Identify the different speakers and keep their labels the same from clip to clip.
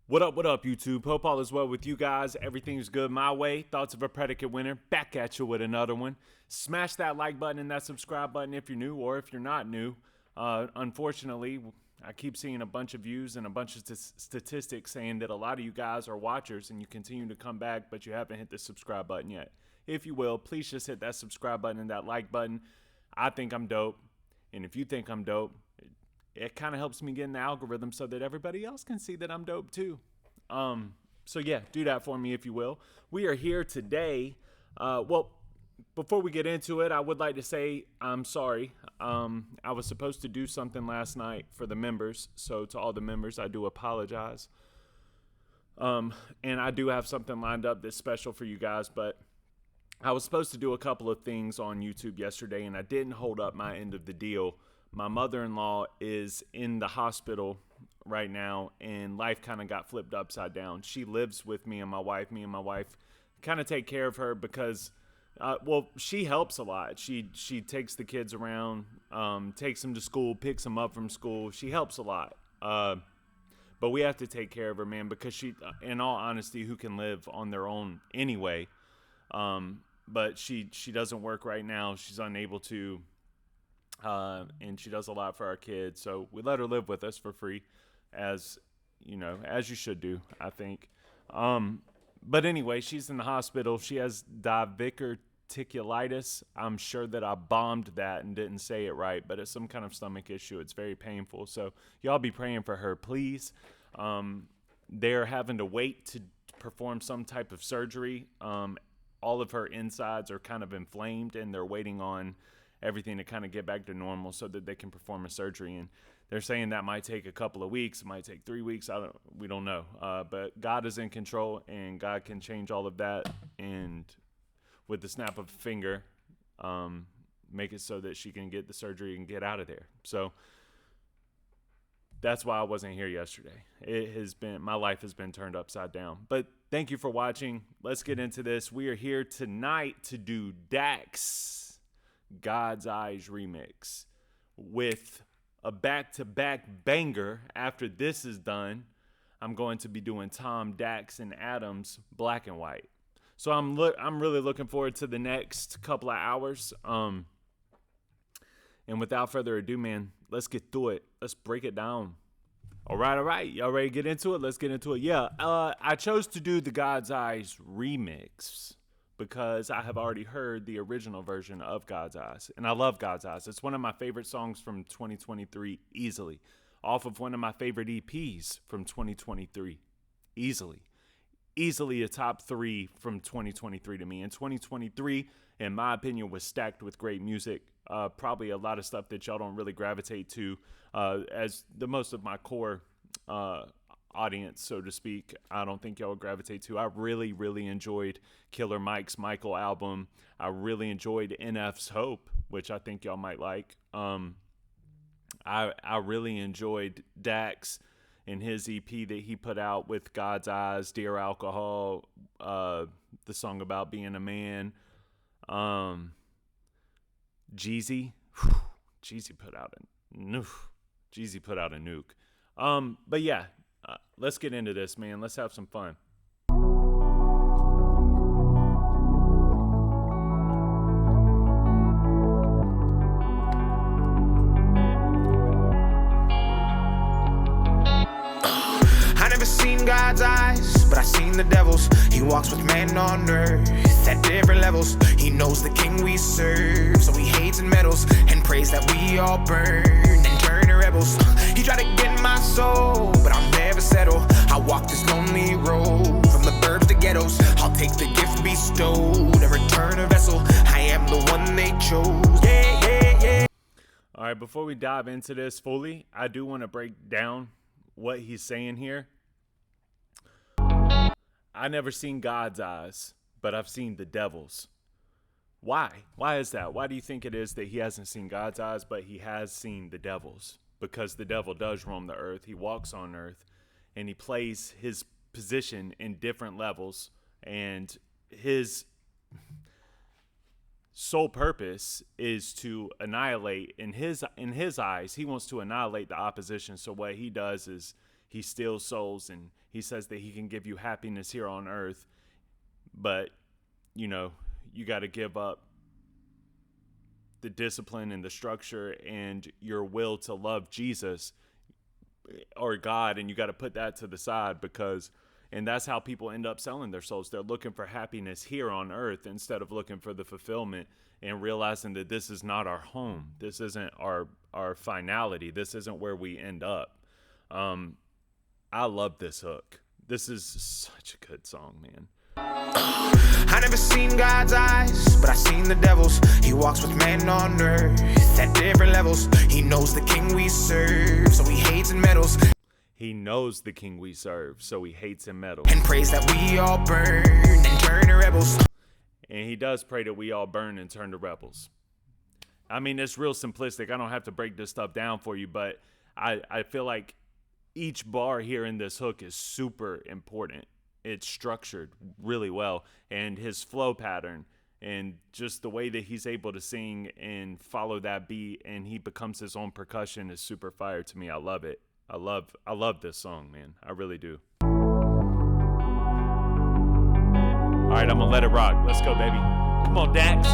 Speaker 1: What up, YouTube? Hope all is well with you guys. Everything's good my way. Thoughts of a predicate winner. Back at you with another one. Smash that like button and that subscribe button if you're new or if you're not new. Unfortunately, I keep seeing a bunch of views and a bunch of statistics saying that a lot of you guys are watchers and you continue to come back, but you haven't hit the subscribe button yet. If you will, please just hit that subscribe button and that like button. I think I'm dope. And if you think I'm dope, it kind of helps me get in the algorithm so that everybody else can see that I'm dope too. So yeah, do that for me if you will. We are here today. Before we get into it, I would like to say I'm sorry. I was supposed to do something last night for the members. So to all the members, I do apologize. And I do have something lined up that's special for you guys, but I was supposed to do a couple of things on YouTube yesterday and I didn't hold up my end of the deal. My mother-in-law is in the hospital right now, and life kind of got flipped upside down. She lives with me and my wife. Me and my wife kind of take care of her because, she helps a lot. She takes the kids around, takes them to school, picks them up from school. She helps a lot. But we have to take care of her, man, because she, in all honesty, who can live on their own anyway? But she doesn't work right now. She's unable to. And she does a lot for our kids, so we let her live with us for free, as you should do, I think. But anyway, she's in the hospital. She has diverticulitis. I'm sure that I bombed that and didn't say it right, but it's some kind of stomach issue. It's very painful, so y'all be praying for her, please. They're having to wait to perform some type of surgery. All of her insides are kind of inflamed, and they're waiting on everything to kind of get back to normal so that they can perform a surgery. And they're saying that might take a couple of weeks. It might take 3 weeks. We don't know. But God is in control, and God can change all of that. And with the snap of a finger, make it so that she can get the surgery and get out of there. So that's why I wasn't here yesterday. My life has been turned upside down. But thank you for watching. Let's get into this. We are here tonight to do DAX. God's Eyes remix with a back-to-back banger. After this is done, I'm going to be doing Tom, Dax, and Adams Black and White. So I'm really looking forward to the next couple of hours. And without further ado, man, let's get through it. Let's break it down. All right. Y'all ready to get into it? Let's get into it. Yeah, I chose to do the God's Eyes remix because I have already heard the original version of God's Eyes. And I love God's Eyes. It's one of my favorite songs from 2023, easily. Off of one of my favorite EPs from 2023, easily. Easily a top 3 from 2023 to me. And 2023, in my opinion, was stacked with great music. Probably a lot of stuff that y'all don't really gravitate to as the most of my core audience, so to speak. I don't think y'all gravitate to. I really, really enjoyed Killer Mike's Michael album. I really enjoyed NF's Hope, which I think y'all might like. I really enjoyed Dax and his EP that he put out with God's Eyes, Dear Alcohol, the song about being a man. Jeezy put out a nuke. But yeah. Let's get into this, man. Let's have some fun.
Speaker 2: I never seen God's eyes, but I seen the devil's. He walks with man on earth at different levels. He knows the king we serve, so he hates and meddles and prays that we all burn and turn to rebels. He tried to get my soul, but I'll never settle. I walk this lonely road from the burbs to ghettos. I'll take the gift bestowed and return a vessel. I am the one they chose. Yeah.
Speaker 1: All right, before we dive into this fully, I do want to break down what he's saying here. I never seen God's eyes, but I've seen the devil's. Why? Why is that? Why do you think it is that he hasn't seen God's eyes, but he has seen the devil's? Because the devil does roam the earth. He walks on earth, and he plays his position in different levels. And his sole purpose is to annihilate. In his eyes, he wants to annihilate the opposition. So what he does is he steals souls, and he says that he can give you happiness here on earth, but you know, you got to give up the discipline and the structure and your will to love Jesus or God, and you got to put that to the side, and that's how people end up selling their souls. They're looking for happiness here on earth instead of looking for the fulfillment and realizing that this is not our home. This isn't our finality. This isn't where we end up. I love this hook. This is such a good song, man.
Speaker 2: I never seen God's eyes, but I seen the devil's. He walks with man on earth at different levels. He knows the king we serve, so he hates and meddles.
Speaker 1: He knows the king we serve, so he hates and meddles.
Speaker 2: And prays that we all burn and turn to rebels.
Speaker 1: And he does pray that we all burn and turn to rebels. I mean, it's real simplistic. I don't have to break this stuff down for you, but I feel like each bar here in this hook is super important. It's structured really well, and his flow pattern and just the way that he's able to sing and follow that beat, and he becomes his own percussion, is super fire to me. I love it. I love this song, man. I really do. All right, I'm gonna let it rock. Let's go, baby. Come on, DAX.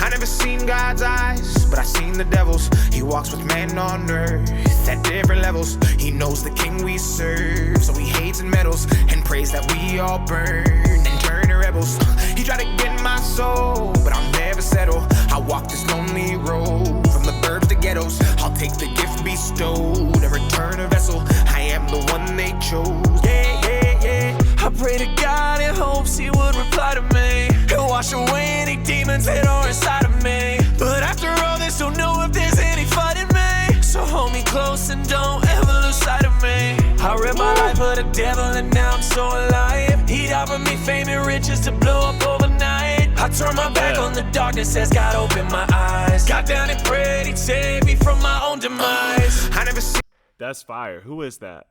Speaker 2: I never seen God's eyes, but I seen the devil's. He walks with man on earth at different levels. He knows the king we serve, so he hates and meddles, and prays that we all burn and turn to rebels. He tried to get my soul, but I'll never settle. I walk this lonely road from the burbs to ghettos. I'll take the gift bestowed and return a vessel. I am the one they chose. Yeah, yeah, yeah. I pray to God in hopes he would reply to me and wash away any demons that are inside of me. But after all this, don't know if there's any fight in me. So hold me close and don't ever lose sight of me. I read my life for the devil and now I'm so alive. He'd offer me fame and riches to blow up overnight. I turned my back on the darkness as God opened my eyes. Got down and prayed he'd save me from my own demise. I never see.
Speaker 1: That's fire. Who is that?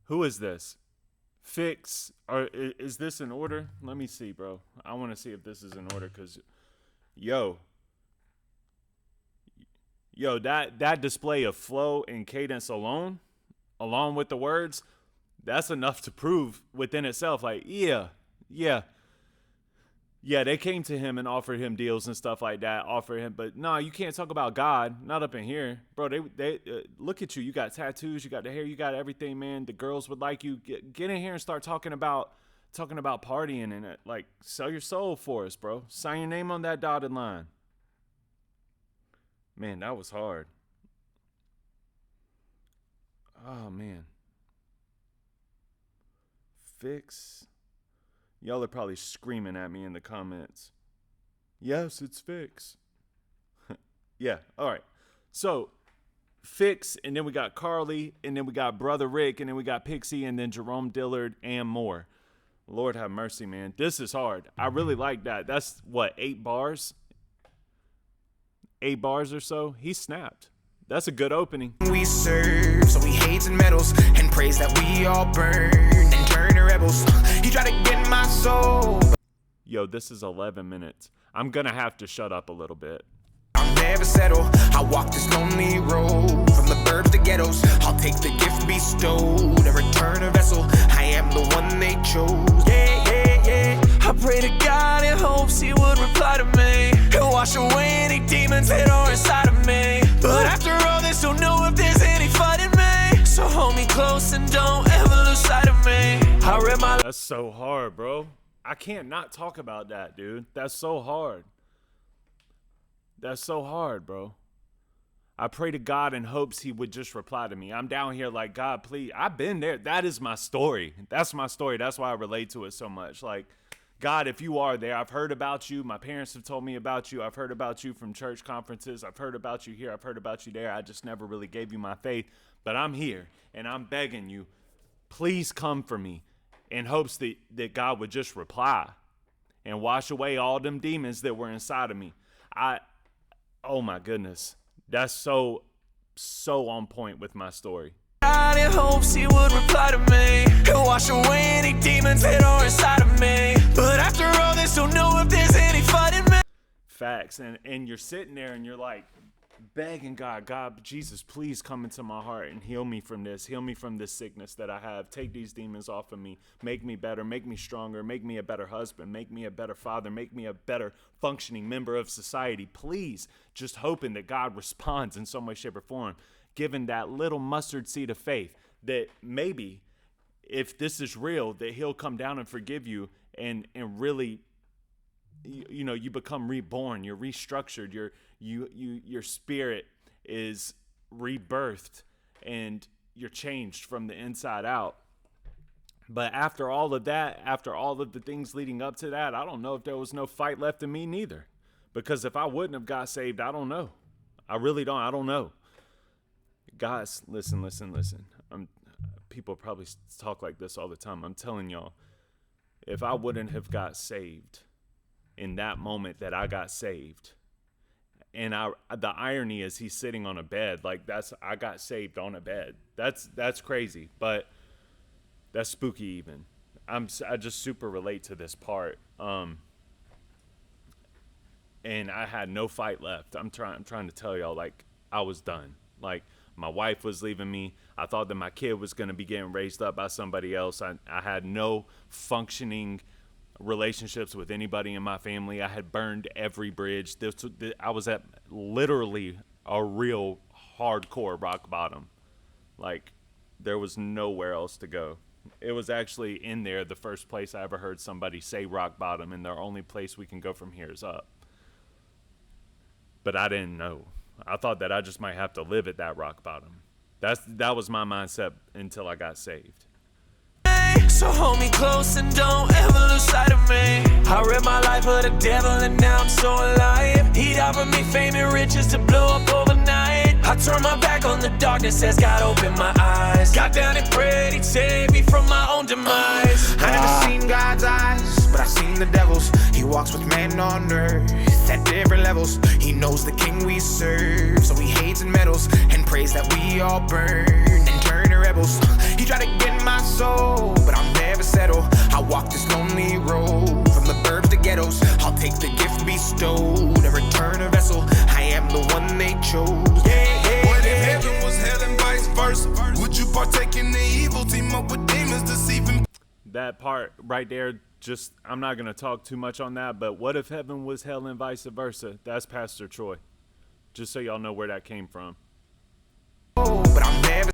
Speaker 1: Who is this? Fix, or is this in order? Let me see, bro. I want to see if this is in order, because yo, that display of flow and cadence along with the words, that's enough to prove within itself, like, yeah, they came to him and offered him deals and stuff like that, but no, you can't talk about God, not up in here, bro. They look at you. You got tattoos, you got the hair, you got everything, man. The girls would like you. Get in here and start talking about partying and like sell your soul for us, bro. Sign your name on that dotted line. Man, that was hard. Oh man. Fix. Y'all are probably screaming at me in the comments. Yes, it's Fix. Yeah, all right. So, Fix, and then we got Carly, and then we got Brother Rick, and then we got Pixie, and then Jerome Dillard, and more. Lord have mercy, man. This is hard. I really like that. That's, what, 8 bars? 8 bars or so? He snapped. That's a good opening.
Speaker 2: We serve, so he hates and meddles, and prays that we all burn and turn to rebels. He tried to get my soul.
Speaker 1: Yo, this is 11 minutes. I'm gonna have to shut up a little bit.
Speaker 2: I'll never settle. I walk this lonely road from the burbs to ghettos. I'll take the gift bestowed and return a vessel. I am the one they chose. Yeah, yeah, yeah. I pray to God in hopes he would reply to me and wash away any demons that are inside of me. But after all this, don't know if there's any fight in me. So hold me close and don't ever lose sight of me. I read my.
Speaker 1: That's so hard, bro. I can't not talk about that, dude. That's so hard. That's so hard, bro. I pray to God in hopes he would just reply to me. I'm down here like, God, please. I've been there. That is my story. That's my story. That's why I relate to it so much. Like, God, if you are there, I've heard about you. My parents have told me about you. I've heard about you from church conferences. I've heard about you here. I've heard about you there. I just never really gave you my faith. But I'm here, and I'm begging you, please come for me, in hopes that God would just reply and wash away all them demons that were inside of me. Oh my goodness. That's so on point with my story.
Speaker 2: God in hopes he would reply to me and wash away any demons that are inside of me. But after all this, don't know if there's any fight in me.
Speaker 1: Facts. And you're sitting there and you're like, begging God, Jesus, please come into my heart and heal me from this. Heal me from this sickness that I have. Take these demons off of me. Make me better. Make me stronger. Make me a better husband. Make me a better father. Make me a better functioning member of society. Please, just hoping that God responds in some way, shape, or form, given that little mustard seed of faith that maybe if this is real, that he'll come down and forgive you and really, you know, you become reborn, you're restructured, your spirit is rebirthed and you're changed from the inside out. But after all of that, after all of the things leading up to that, I don't know if there was no fight left in me neither. Because if I wouldn't have got saved, I don't know. I really don't. I don't know. Guys, listen. People probably talk like this all the time. I'm telling y'all, if I wouldn't have got saved in that moment that I got saved, and the irony is he's sitting on a bed, like I got saved on a bed. That's crazy, but that's spooky even. I just super relate to this part. And I had no fight left. I'm trying to tell y'all, like, I was done. Like, my wife was leaving me. I thought that my kid was going to be getting raised up by somebody else. I had no functioning relationships with anybody in my family. I had burned every bridge. I was at literally a real hardcore rock bottom. Like, there was nowhere else to go. It was actually in there the first place I ever heard somebody say rock bottom, and the only place we can go from here is up. But I didn't know. I thought that I just might have to live at that rock bottom. That was my mindset until I got saved.
Speaker 3: So hold me close and don't ever lose sight of me. I read my life for the devil and now I'm so alive. He'd offer me fame and riches to blow up overnight. I turned my back on the darkness as God opened my eyes. Got down and prayed, he'd save me from my own demise.
Speaker 2: I never seen God's eyes, but I seen the devil's. He walks with man on earth at different levels. He knows the king we serve, so he hates and meddles and prays that we all burn and turn to rebels. He tried to get my soul, but I'll never settle. I walk this lonely road from the burbs to ghettos. I'll take the gift bestowed and return a vessel. I am the one they chose.
Speaker 4: What if heaven was hell and vice versa? Would you partake in the evil, team up with demons, deceiving?
Speaker 1: That part right there, just, I'm not going to talk too much on that, but what if heaven was hell and vice versa? That's Pastor Troy. Just so y'all know where that came from.
Speaker 2: But I'll never.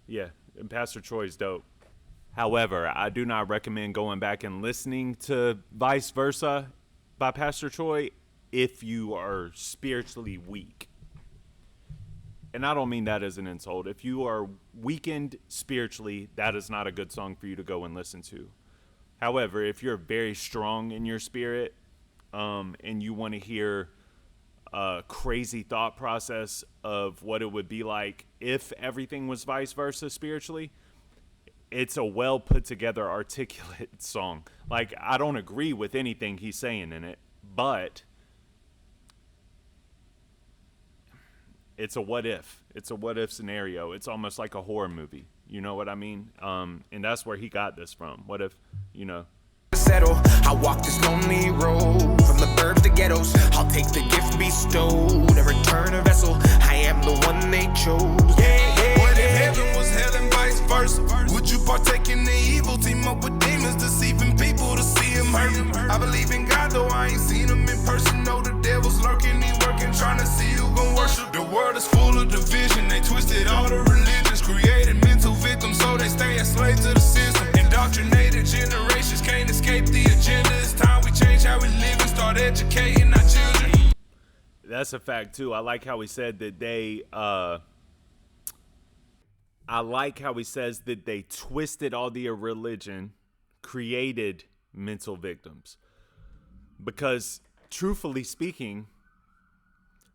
Speaker 1: Yeah, and Pastor Troy's dope. However, I do not recommend going back and listening to Vice Versa by Pastor Troy if you are spiritually weak. And I don't mean that as an insult. If you are weakened spiritually, that is not a good song for you to go and listen to. However, if you're very strong in your spirit, and you want to hear a crazy thought process of what it would be like if everything was vice versa spiritually, it's a well put together, articulate song. Like, I don't agree with anything he's saying in it, but it's a what if. It's a what if scenario. It's almost like a horror movie. You know what I mean? And that's where he got this from. What if, you know?
Speaker 2: Settle. I walk this lonely road from the burbs to ghettos. I'll take the gift bestowed and return a vessel. I am the one they chose.
Speaker 4: What if heaven was hell and vice versa? Would you partake in the evil, team up with demons, deceiving people to see him hurt? I believe in God, though I ain't seen him in person. Know the devil's lurking, he working, trying to see who gon' worship. The world is full of division. They twisted all the religions, created mental victims, so they stay enslaved to the system. Indoctrinated generations can't escape the agenda. It's time we change how we live and start educating our children.
Speaker 1: That's a fact too. I like how he said that I like how he says that they twisted all the religion, created mental victims. Because truthfully speaking,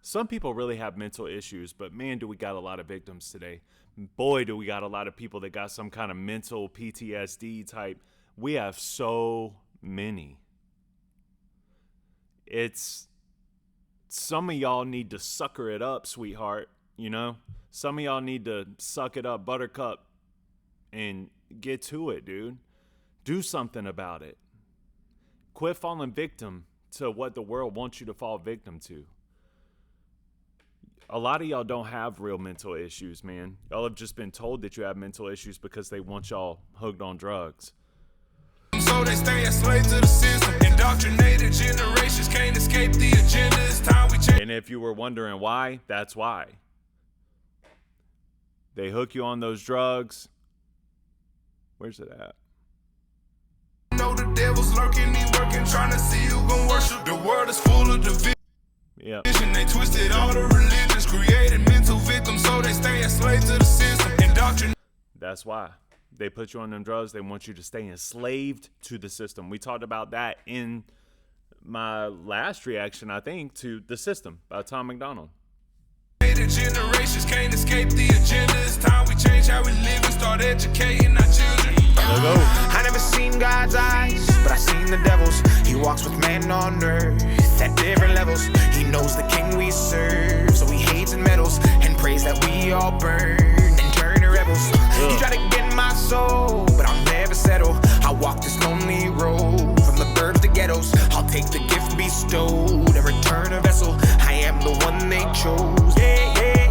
Speaker 1: some people really have mental issues, but man, do we got a lot of victims today. Boy, do we got a lot of people that got some kind of mental PTSD type. We have so many. It's, some of y'all need to sucker it up, sweetheart, you know? Some of y'all need to suck it up, buttercup, and get to it, dude. Do something about it. Quit falling victim to what the world wants you to fall victim to. A lot of y'all don't have real mental issues, man. Y'all have just been told that you have mental issues because they want y'all hooked on drugs.
Speaker 4: So they stay enslaved to the system. Indoctrinated generations can't escape the agenda. It's time we change.
Speaker 1: And if you were wondering why, that's why. They hook you on those drugs. Where's it at?
Speaker 4: Know the devil's lurking, he working, trying to see who gon' worship. The world is full of division.
Speaker 1: Yeah.
Speaker 4: They twisted all the religions, created mental victims, so they stay enslaved to the system. Indoctrinated.
Speaker 1: That's why. They put you on them drugs. They want you to stay enslaved to the system. We talked about that in my last reaction, I think, to The System by Tom McDonald.
Speaker 4: Generations can't escape the agenda. It's time we change how we live and start educating our children.
Speaker 2: I never seen God's eyes, but I seen the devil's. He walks with man on earth at different levels. He knows the king we serve, so he hates and meddles and prays that we all burn and turn to rebels. You try to get my soul, but I'll never settle. I walk this lonely road from the burbs to ghettos. I'll take the gift bestowed and return a vessel. I am the one they chose.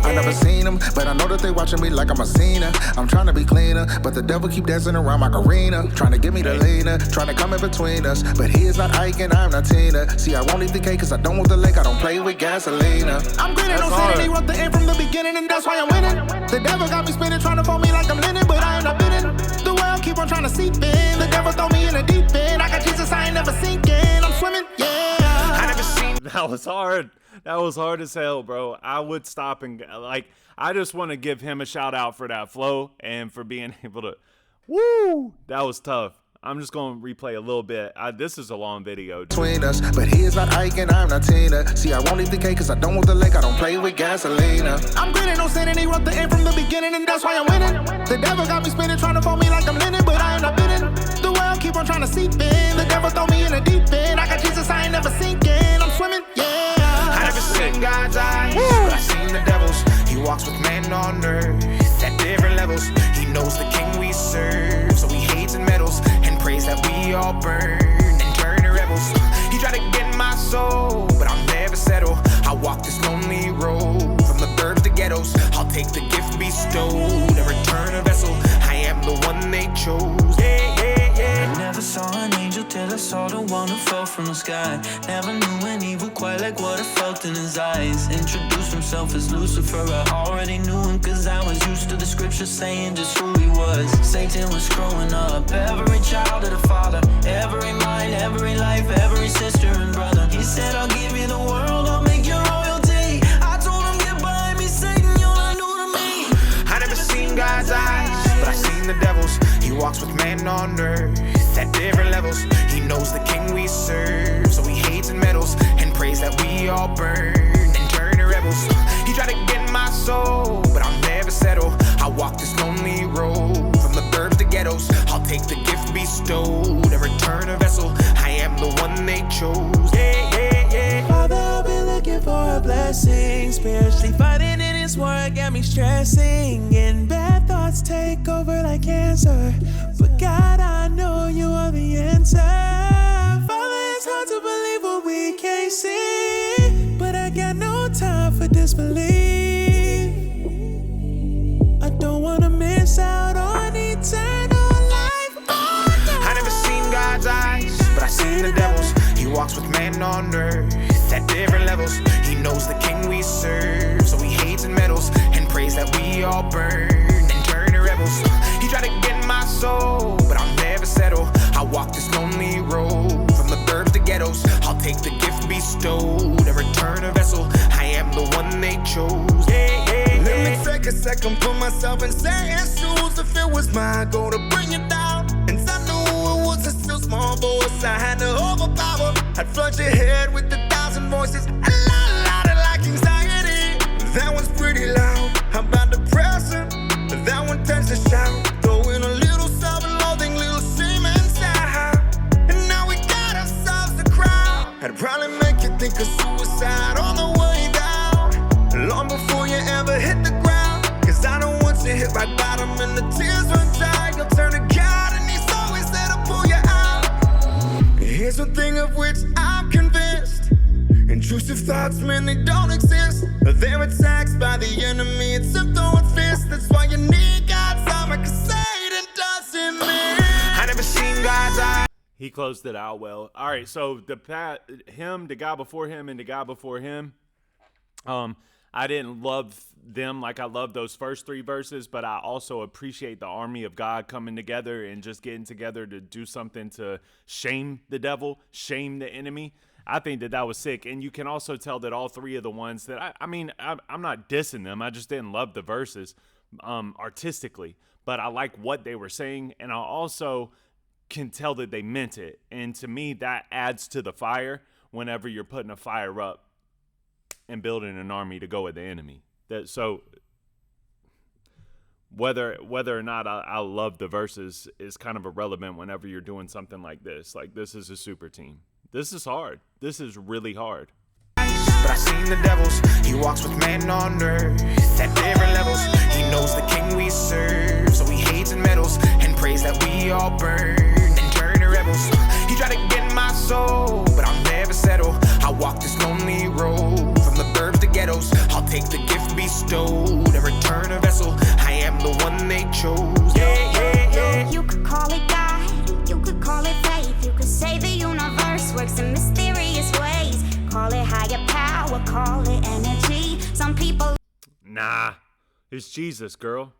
Speaker 5: I never seen them, but I know that they watching me like I'm a sinner. I'm trying to be cleaner, but the devil keep dancing around my arena, trying to get me to leaner, trying to come in between us. But he is not Ike and I'm not Tina. See, I won't eat the cake cause I don't want the lake. I don't play with gasolina. I'm grinning on sin and he wrote the end from the beginning, and that's why I'm winning. The devil got me spinning, trying to fold me like I'm linen, but I ain't not bidding. The world keep on trying to seep in. The devil throw me in the deep end. I got Jesus, I ain't never sinking. I'm swimming, yeah.
Speaker 2: I never seen.
Speaker 1: That was hard. That was hard as hell, bro. I would stop and, like, I just want to give him a shout out for that flow and for being able to, woo, that was tough. I'm just going to replay a little bit. This is a long video.
Speaker 5: Between us, but he is not Ike and I'm not Tina. See, I won't eat the cake cause I don't want the lake. I don't play with gasolina. I'm grinning on sin and he wrote the end from the beginning, and that's why I'm winning. The devil got me spinning, trying to fold me like I'm linen, but I ain't not bidding. The world keep on trying to seep in. The devil throw me in the deep end. I got Jesus, I ain't never sinking. I'm swimming, yeah.
Speaker 2: I never seen God's eyes, but I seen the devil's. He walks with man on earth at different levels. He knows the king we serve, so he hates and meddles and prays that we all burn and turn to rebels. He tried to get my soul, but I'll never settle. I walk this lonely road from the burbs to ghettos. I'll take the gift bestowed and return a vessel. I am the one they chose. Yeah, yeah, yeah.
Speaker 3: I never saw an angel till I saw the one who fell from the sky. Never knew an evil quite like what I felt in his eyes. Introduced himself as Lucifer, I already knew him cause I was used to the scripture saying just who he was. Satan was growing up, every child of the father, every mind, every life, every sister and brother. He said, I'll give you the world, I'll make your royalty. I told him, get behind me, Satan, you're not new to me.
Speaker 2: I never seen God's eyes, but I seen the devil's. He walks with man on earth at different levels. He knows the king we serve, so he hates and meddles and prays that we all burn and turn to rebels. He tried to get my soul, but I'll never settle. I walk this lonely road from the burbs to ghettos. I'll take the gift bestowed and return a vessel. I am the one they chose. Yeah, yeah, yeah.
Speaker 3: Father, I've been looking for a blessing. Spiritually fighting in his word got me stressing. And bad thoughts take over like cancer. But God, I know you are the answer. Father, it's hard to believe what we can't see, but I got no time for disbelief. I don't wanna miss out on eternal life.
Speaker 2: I never seen God's eyes, but I seen the devil's. He walks with man on earth at different levels. He knows the king we serve, so he hates and meddles and prays that we all burn and turn to rebels. He tried to get my soul, but I'll never settle. I walk this lonely road from the burbs to ghettos. I'll take the gift bestowed and return a vessel. I am the one they chose. Yeah, yeah, yeah.
Speaker 4: Let me take a second, put myself in Satan's shoes. If it was my goal to bring you down, and I knew it was a still small voice I had to overpower, I'd flood your head with 1,000 voices. A lot of like anxiety. That one's pretty loud. How about depression? That one tends to shout. Throw in a little self-loathing, little shame inside. And now we got ourselves a crowd. I'd probably make you think of suicide on the way down, long before you ever hit the ground. Cause I don't want you hit right bottom and the tears run dry. You'll turn to God and he's always there to pull you out. Here's one thing of which I'm convinced. And
Speaker 6: Intrusive thoughts, man, they don't exist. They're attacks by the enemy. It's a throwing fist. That's why you need God's armor, 'cause Satan doesn't miss.
Speaker 2: I never seen God's eyes.
Speaker 1: He closed it out well. All right, so the guy before him, and the guy before him, I didn't love them like I loved those first three verses, but I also appreciate the army of God coming together and just getting together to do something to shame the devil, shame the enemy. I think that was sick. And you can also tell that all three of the ones that, I'm not dissing them. I just didn't love the verses artistically, but I like what they were saying. And I also can tell that they meant it. And to me, that adds to the fire whenever you're putting a fire up and building an army to go at the enemy. So whether or not I love the verses is kind of irrelevant whenever you're doing something like this. Like, this is a super team. This is hard. This is really hard.
Speaker 2: But I seen the devils. He walks with men on earth at different levels. He knows the king we serve, so he hates and meddles and prays that we all burn and turn to rebels. He tried to get my soul, but I'll never settle. I walk this lonely road from the burbs to ghettos. I'll take the gift bestowed and return a vessel. I am the one they chose. Yeah.
Speaker 7: You could call it God, you could call it faith, you could say the universe works in mysterious ways. Call it higher power, call it energy. Some people.
Speaker 1: Nah, it's Jesus, girl.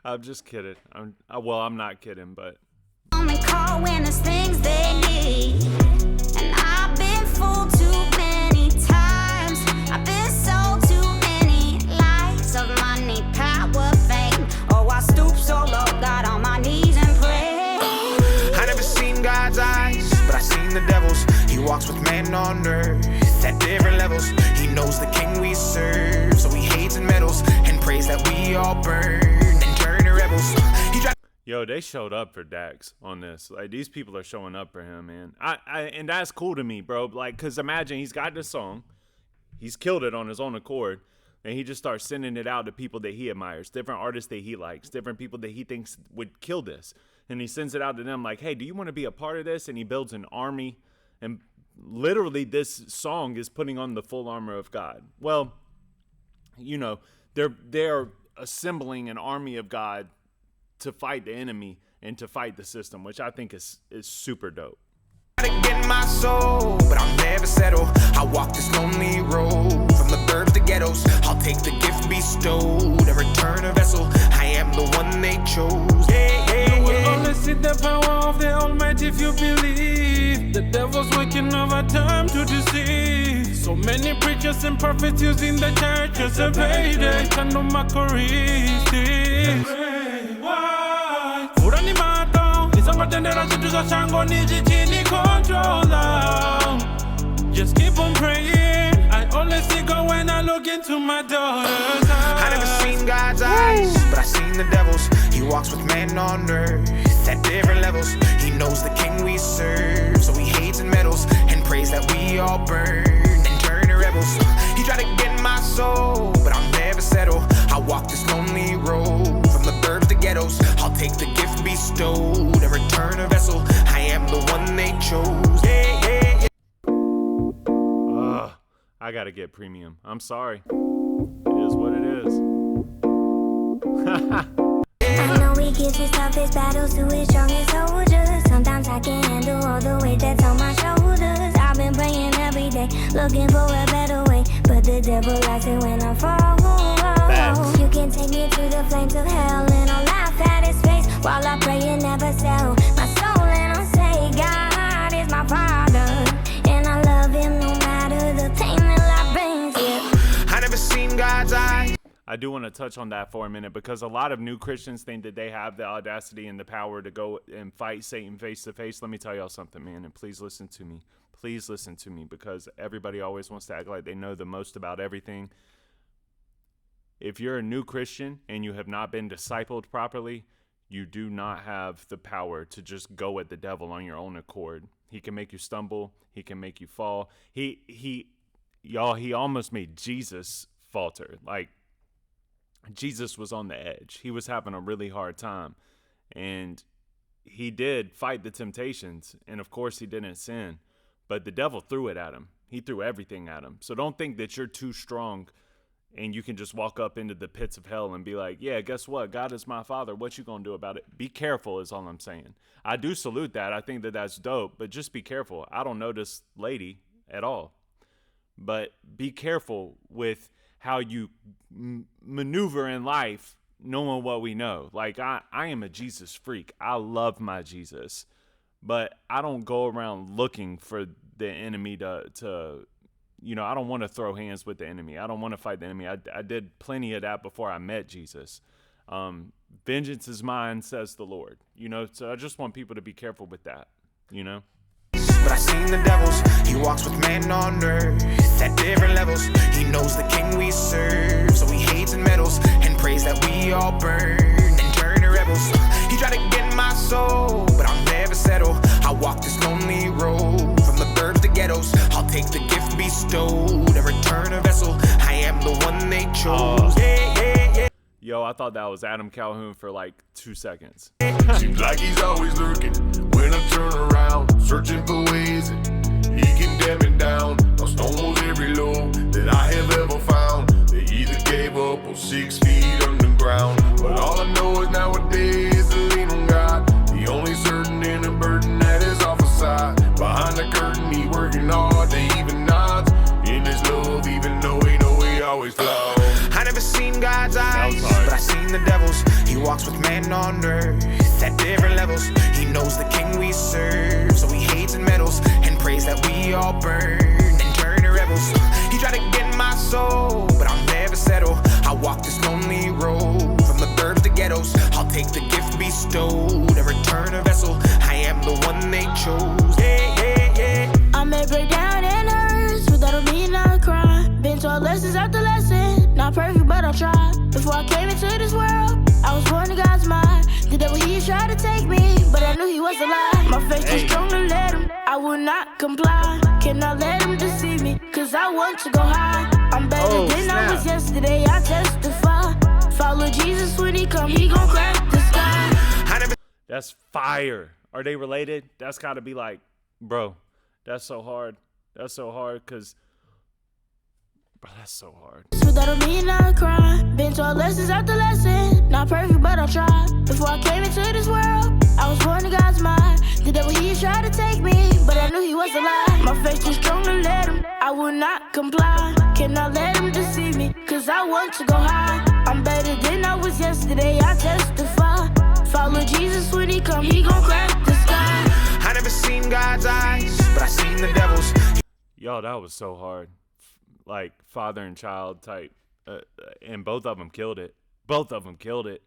Speaker 1: I'm just kidding. I'm not kidding, but.
Speaker 7: Only call when there's things they need. And I've been fooled too many times. I've been sold too many lies of money, power, fame. Oh, I stoop so low, got on my knees and pray.
Speaker 2: I never seen God's eyes, but I seen the devil's. He walks with men on earth at different levels. He knows the king we serve, so he hates and meddles and prays that we all burn and turn to rebels. He tried.
Speaker 1: Yo, they showed up for DAX on this. Like, these people are showing up for him, man. And that's cool to me, bro. Like, because imagine he's got this song. He's killed it on his own accord. And he just starts sending it out to people that he admires, different artists that he likes, different people that he thinks would kill this. And he sends it out to them like, hey, do you want to be a part of this? And he builds an army. And literally this song is putting on the full armor of God. Well, you know, they're assembling an army of God to fight the enemy and to fight the system, which I think is super dope.
Speaker 2: To get my soul, but I'll never settle. I walk this lonely road from the burbs to ghettos. I'll take the gift bestowed and return a vessel. I am the one they chose.
Speaker 3: You will only see the power of the Almighty if you believe. The devil's working overtime to deceive. So many preachers and prophets using the church as a payday. Kind of mockery. Urani mato, isongatendera zintu za chango nijitini controller. Just keep on praying. I only see God when I look into my daughter's eyes.
Speaker 2: I never seen God's eyes, but I seen the devil's. He walks with men on earth at different levels. He knows the king we serve, so he hates and meddles and prays that we all burn and turn to rebels. He tried to get my soul, but I'll never settle. I walk this lonely road from the burbs to ghettos. I'll take the gift bestowed and return a vessel. I am the one they chose. Yeah.
Speaker 1: I gotta get premium. I'm sorry. It is what it is.
Speaker 7: I know he gives his toughest battles to his strongest soldiers. Sometimes I can't handle all the weight that's on my shoulders. I've been praying every day, looking for a better way, but the devil likes it when I fall. You can take me to the flames of hell and I'll laugh at his face while I pray and never sell my soul. And I'll say God is my father and I love him no matter the pain that life brings. Yeah.
Speaker 2: I never seen God's eyes.
Speaker 1: I do want to touch on that for a minute because a lot of new Christians think that they have the audacity and the power to go and fight Satan face to face. Let me tell y'all something, man, and please listen to me. Please listen to me because everybody always wants to act like they know the most about everything. If you're a new Christian and you have not been discipled properly, you do not have the power to just go at the devil on your own accord. He can make you stumble. He can make you fall. He almost made Jesus falter. Like, Jesus was on the edge. He was having a really hard time. And he did fight the temptations. And of course he didn't sin. But the devil threw it at him. He threw everything at him. So don't think that you're too strong and you can just walk up into the pits of hell and be like, yeah, guess what? God is my father. What you gonna do about it? Be careful is all I'm saying. I do salute that. I think that that's dope, but just be careful. I don't know this lady at all. But be careful with how you maneuver in life knowing what we know. Like, I am a Jesus freak. I love my Jesus. But I don't go around looking for the enemy to you know, I don't want to throw hands with the enemy. I don't want to fight the enemy. I did plenty of that before I met Jesus. Vengeance is mine, says the Lord. You know, so I just want people to be careful with that, you know?
Speaker 2: But I seen the devils, he walks with man on earth at different levels. He knows the king we serve, so he hates and meddles and prays that we all burn and turn to rebels. He tried to get my soul, but I'll never settle. I walk this lonely road from the burbs to ghettos. I'll take the gift bestowed and return a vessel. I am the one they chose.
Speaker 1: Yo, I thought that was Adam Calhoun for like 2 seconds.
Speaker 4: Seems like he's always lurking when I turn around, searching for ways that he can damn it down. Lost almost every low that I have ever found. They either gave up or 6 feet underground. But all I know is nowadays to lean on God, the only certain in a burden that is off a side. Behind the curtain, he working hard to even nods in his love, even though he know he always flaws.
Speaker 2: I never seen God's eyes, but I seen the devil's. He walks with man on earth at different levels. He knows the king we serve, so he hates and meddles and prays that we all burn and turn to rebels. He tried to get my soul, but I'll never settle. I walk this lonely road from the burbs to ghettos. I'll take the gift bestowed and return a vessel. I am the one they chose.
Speaker 8: I may break down and hurt, but that don't mean I'll cry. Been taught lessons after lesson, not perfect but I'll try. Before I came into this world, I was born in God's mind. The devil he tried to take me, but I knew he was a lie. My faith was strong to let him, I will not comply. Cannot let him deceive me, cause I want to go high. I'm better than I was yesterday, I testify. Follow Jesus when he come, he gon' crack the sky.
Speaker 1: That's fire. Are they related? That's gotta be like, bro, that's so hard. That's so hard, cause bro, that's so hard.
Speaker 8: But that don't mean I'll cry. Been taught lessons after lesson, not perfect but I'll try. Before I came into this world, I was born in God's mind. The devil he tried to take me, but I knew he was a lie. My faith was strong to let him, I will not comply. Cannot let him deceive me, cause I want to go high. I'm better than I was yesterday, I testify. Follow Jesus when he come, he gon' crack the sky.
Speaker 2: I never seen God's eyes, but I seen the devil's.
Speaker 1: Yo, that was so hard. Like father and child type, and both of them killed it. Both of them killed it.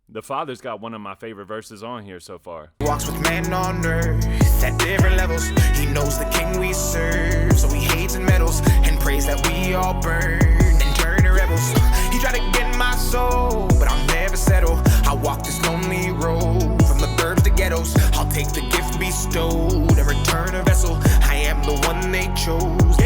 Speaker 1: The father's got one of my favorite verses on here so far.
Speaker 2: Walks with man on earth at different levels. He knows the king we serve, so he hates and meddles and prays that we all burn and turn to rebels. He tried to get my soul, but I'll never settle. I walk this lonely road from the burbs to ghettos. I'll take the gift bestowed and return a vessel. I am the one they chose.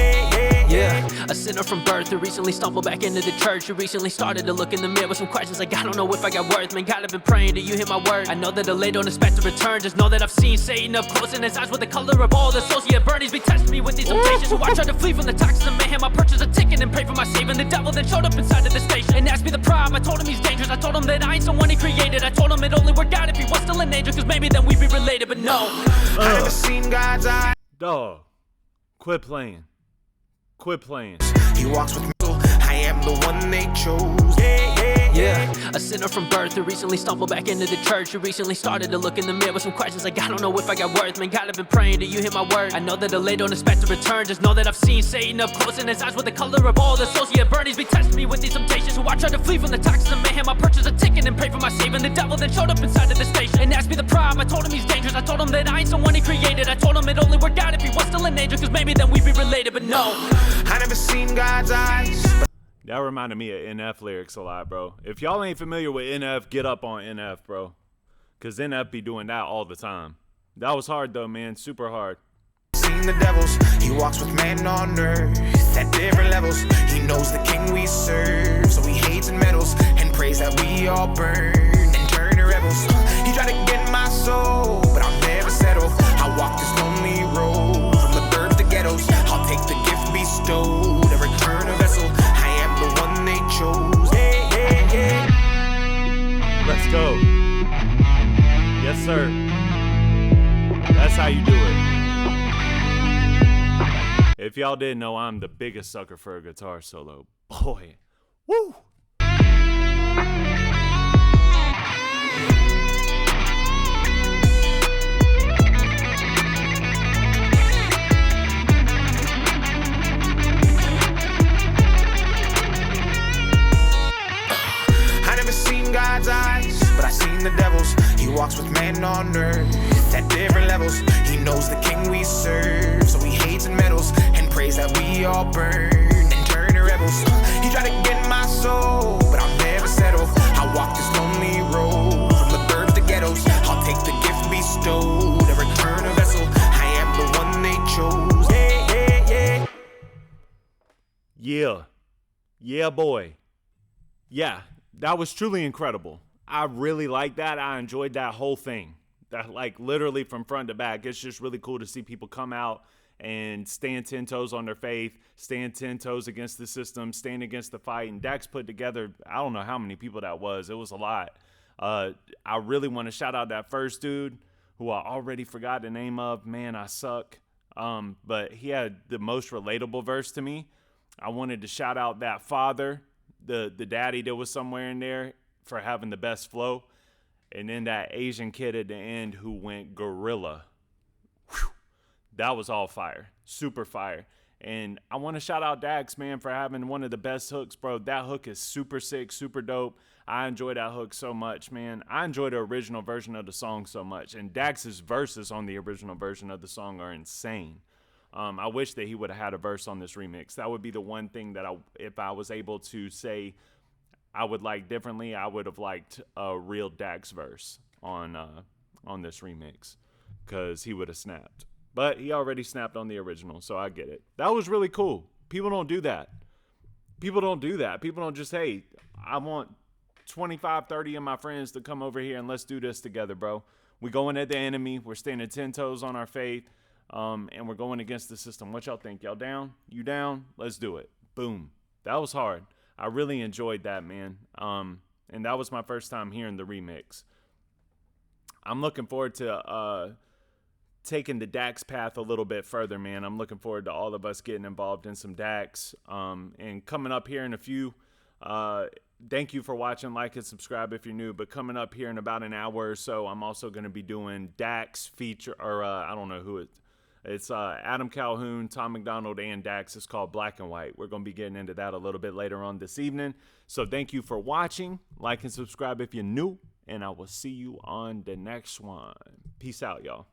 Speaker 9: Yeah, a sinner from birth who recently stumbled back into the church. Who recently started to look in the mirror with some questions like, I don't know if I got worth. Man, God, I've been praying, do you hear my word? I know that the late don't expect to return. Just know that I've seen Satan up close in his eyes with the color of all the associate burnies. Be testing me with these temptations. So I tried to flee from the toxins of mayhem. I purchased a ticket and prayed for my saving. The devil then showed up inside of the station and asked me the problem. I told him he's dangerous. I told him that I ain't someone he created. I told him it only worked out if he was still an angel, cause maybe then we'd be related, but no.
Speaker 2: I never seen God's eyes.
Speaker 1: Dog, quit playing. Quit playing.
Speaker 2: He walks with me, I am the one they chose.
Speaker 9: Yeah, a sinner from birth who recently stumbled back into the church. Who recently started to look in the mirror with some questions like, I don't know if I got worth. Man, God, I've been praying, do you hear my word? I know that the late don't expect to return. Just know that I've seen Satan up close in his eyes with the color of all the associate burnies. Be testing me with these temptations. So I tried to flee from the toxins of mayhem. I purchased a ticket and prayed for my saving. The devil then showed up inside of the station and asked me the problem. I told him he's dangerous. I told him that I ain't someone he created. I told him it only worked out if he was still an angel, cause maybe then we'd be related, but no.
Speaker 2: I never seen God's eyes.
Speaker 1: That reminded me of NF lyrics a lot, bro. If y'all ain't familiar with NF, get up on NF, bro. Because NF be doing that all the time. That was hard, though, man. Super hard.
Speaker 2: Seen the devils. He walks with man on earth at different levels. He knows the king we serve, so he hates and meddles and prays that we all burn and turn to rebels. He tried to get my soul, but I'll never settle. I walk this lonely road from the
Speaker 1: sir. That's how you do it. If y'all didn't know, I'm the biggest sucker for a guitar solo. Boy. Woo!
Speaker 2: God's eyes, but I seen the devil's. He walks with man on earth at different levels. He knows the king we serve, so he hates and meddles and prays that we all burn and turn to rebels. He tried to get my soul, but I'll never settle. I'll walk this lonely road from the birth to ghettos. I'll take the gift bestowed and return a vessel. I am the one they chose.
Speaker 1: Yeah. Yeah, boy. Yeah. That was truly incredible. I really liked that. I enjoyed that whole thing. That, like, literally from front to back. It's just really cool to see people come out and stand 10 toes on their faith, stand 10 toes against the system, stand against the fight. And Dax put together, I don't know how many people that was. It was a lot. I really want to shout out that first dude who I already forgot the name of. Man, I suck. But he had the most relatable verse to me. I wanted to shout out that father, the daddy that was somewhere in there, for having the best flow. And then that Asian kid at the end who went gorilla. Whew. That was all fire. Super fire. And I want to shout out Dax, man, for having one of the best hooks, bro. That hook is super sick, super dope. I enjoy that hook so much, man. I enjoy the original version of the song so much. And Dax's verses on the original version of the song are insane. I wish that he would have had a verse on this remix. That would be the one thing that if I was able to say I would like differently, I would have liked a real Dax verse on this remix, because he would have snapped. But he already snapped on the original, so I get it. That was really cool. People don't do that. People don't do that. People don't just, hey, I want 25, 30 of my friends to come over here and let's do this together, bro. We going at the enemy. We're standing 10 toes on our faith. And we're going against the system. What y'all think? Y'all down? You down? Let's do it. Boom. That was hard. I really enjoyed that, man. And that was my first time hearing the remix. I'm looking forward to taking the DAX path a little bit further, man. I'm looking forward to all of us getting involved in some DAX. And coming up here in a few, thank you for watching. Like and subscribe if you're new. But coming up here in about an hour or so, I'm also going to be doing DAX feature, or I don't know who it's Adam Calhoun, Tom McDonald, and Dax. It's called Black and White. We're going to be getting into that a little bit later on this evening. So thank you for watching. Like and subscribe if you're new. And I will see you on the next one. Peace out, y'all.